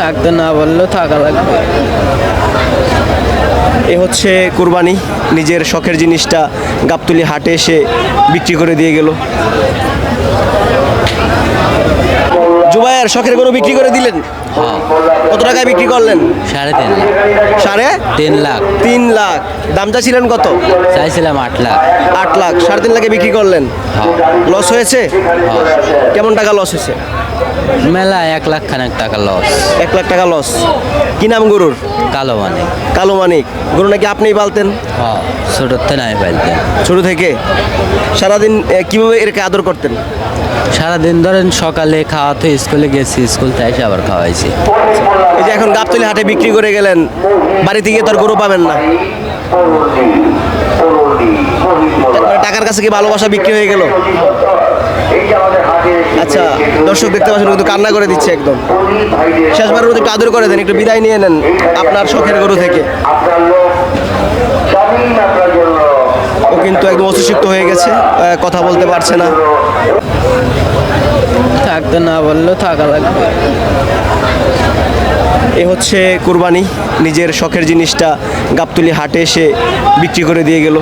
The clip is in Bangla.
থাকতে না বললেও থাকা লাগবে। এ হচ্ছে কুরবানি, নিজের শখের জিনিসটা গাবতলী হাটে এসে বিক্রি করে দিয়ে গেল। জুবাইর শখের গরু বিক্রি করে দিলেন, কত টাকায় বিক্রি করলেন? 3.5 লাখ। সাড়ে 3 লাখ 3 লাখ। দামটা ছিলেন কত? চাইছিলাম 8 লাখ। 8 লাখ। 3.5 লাখে বিক্রি করলেন। লস হয়েছে? কেমন টাকা লস হয়েছে? মেলা 1 লাখ খানেক টাকা লস। 1 লাখ টাকা লস। কি নাম গরুর? কালো মানে কালো মানিক। গরু নাকি আপনিই পালতেন? ছোটতে নাই পাইতেন। ছোট থেকে সারাদিন কিভাবে এরকে আদর করতেন? সারাদিন ধরেন সকালে খাওয়াতে স্কুলে গেছি, স্কুল থেকে এসে আবার খাওয়াইছি। এই যে এখন গাবতলী হাটে বিক্রি করে গেলেন, বাড়িতে গিয়ে তো আর গরু পাবেন না, টাকার কাছে কি ভালোবাসা বিক্রি হয়ে গেল? আচ্ছা, দর্শক দেখতে পাচ্ছেন কিন্তু কান্না করে দিচ্ছে একদম। শেষবারের মতো একটু আদর করে দেন, একটু বিদায় নিয়ে নেন আপনার শখের গরু থেকে। ও কিন্তু একদম অসুস্থ হয়ে গেছে, কথা বলতে পারছে না। থাকতে না বললেও থাকা লাগবে। এ হচ্ছে কুরবানি, নিজের শখের জিনিসটা গাবতলী হাটে এসে বিক্রি করে দিয়ে গেল।